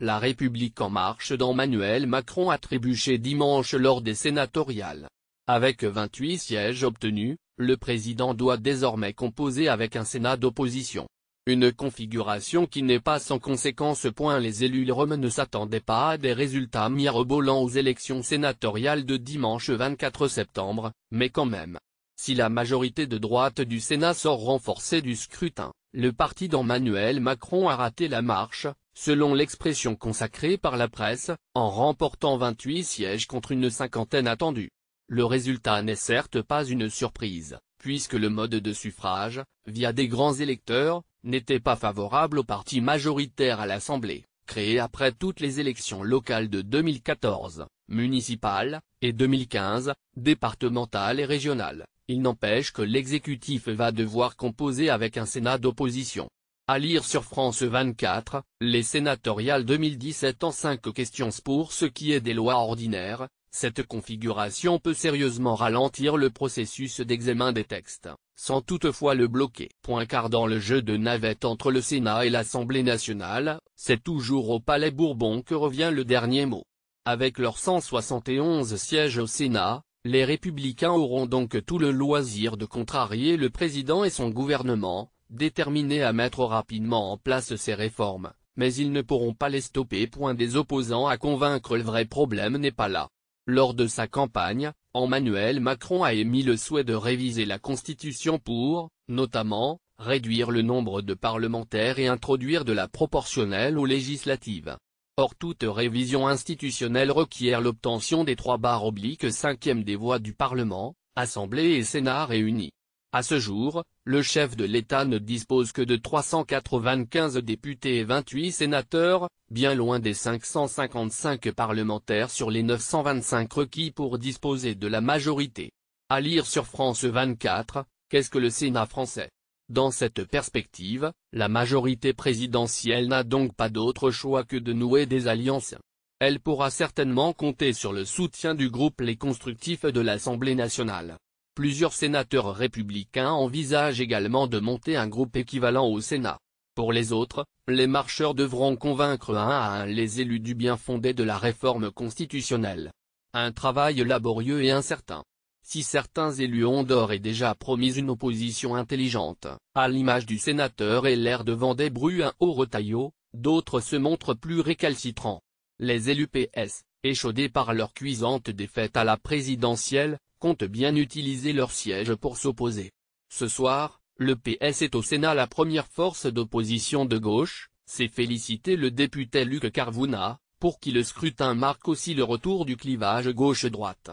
La République en marche d'Emmanuel Macron a trébuché dimanche lors des sénatoriales. Avec 28 sièges obtenus, le président doit désormais composer avec un Sénat d'opposition. Une configuration qui n'est pas sans conséquence. Les élus LREM ne s'attendaient pas à des résultats mirobolants aux élections sénatoriales de dimanche 24 septembre, mais quand même. Si la majorité de droite du Sénat sort renforcée du scrutin, le parti d'Emmanuel Macron a raté la marche, selon l'expression consacrée par la presse, en remportant 28 sièges contre une cinquantaine attendue. Le résultat n'est certes pas une surprise, puisque le mode de suffrage, via des grands électeurs, n'était pas favorable au parti majoritaire à l'Assemblée, créé après toutes les élections locales de 2014, municipales, et 2015, départementales et régionales. Il n'empêche que l'exécutif va devoir composer avec un Sénat d'opposition. À lire sur France 24, les sénatoriales 2017 en 5 questions. Pour ce qui est des lois ordinaires, cette configuration peut sérieusement ralentir le processus d'examen des textes, sans toutefois le bloquer. Car dans le jeu de navette entre le Sénat et l'Assemblée nationale, c'est toujours au Palais Bourbon que revient le dernier mot. Avec leurs 171 sièges au Sénat, les Républicains auront donc tout le loisir de contrarier le président et son gouvernement, déterminés à mettre rapidement en place ces réformes, mais ils ne pourront pas les stopper. Des opposants à convaincre. Le vrai problème n'est pas là. Lors de sa campagne, Emmanuel Macron a émis le souhait de réviser la Constitution pour, notamment, réduire le nombre de parlementaires et introduire de la proportionnelle aux législatives. Or toute révision institutionnelle requiert l'obtention des 3/5 des voix du Parlement, Assemblée et Sénat réunis. À ce jour, le chef de l'État ne dispose que de 395 députés et 28 sénateurs, bien loin des 555 parlementaires sur les 925 requis pour disposer de la majorité. À lire sur France 24, qu'est-ce que le Sénat français ? Dans cette perspective, la majorité présidentielle n'a donc pas d'autre choix que de nouer des alliances. Elle pourra certainement compter sur le soutien du groupe Les Constructifs de l'Assemblée nationale. Plusieurs sénateurs républicains envisagent également de monter un groupe équivalent au Sénat. Pour les autres, les marcheurs devront convaincre un à un les élus du bien-fondé de la réforme constitutionnelle. Un travail laborieux et incertain. Si certains élus ont d'ores et déjà promis une opposition intelligente, à l'image du sénateur LR de Vendée-Bruin au Retailleau, d'autres se montrent plus récalcitrants. Les élus PS, échaudés par leur cuisante défaite à la présidentielle, comptent bien utiliser leur siège pour s'opposer. Ce soir, le PS est au Sénat la première force d'opposition de gauche, s'est félicité le député Luc Carvouna, pour qui le scrutin marque aussi le retour du clivage gauche-droite.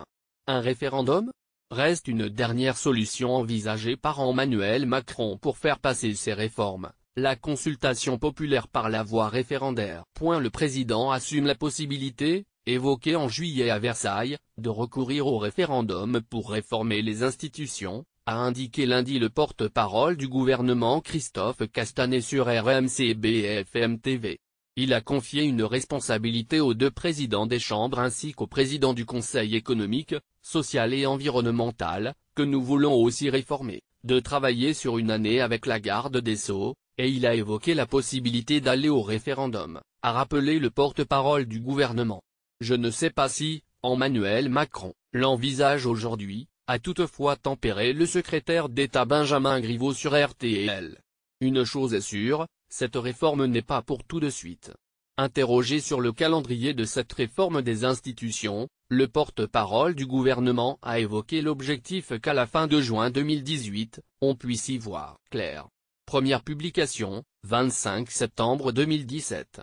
Un référendum ? Reste une dernière solution envisagée par Emmanuel Macron pour faire passer ces réformes, la consultation populaire par la voie référendaire. Le président assume la possibilité, évoquée en juillet à Versailles, de recourir au référendum pour réformer les institutions, a indiqué lundi le porte-parole du gouvernement Christophe Castaner sur RMC et BFM TV. Il a confié une responsabilité aux deux présidents des chambres ainsi qu'au président du Conseil économique, social et environnemental, que nous voulons aussi réformer, de travailler sur une année avec la garde des Sceaux, et il a évoqué la possibilité d'aller au référendum, a rappelé le porte-parole du gouvernement. Je ne sais pas si, Emmanuel Macron, l'envisage aujourd'hui, a toutefois tempéré le secrétaire d'État Benjamin Griveaux sur RTL. Une chose est sûre, cette réforme n'est pas pour tout de suite. Interrogé sur le calendrier de cette réforme des institutions, le porte-parole du gouvernement a évoqué l'objectif qu'à la fin de juin 2018, on puisse y voir clair. Première publication, 25 septembre 2017.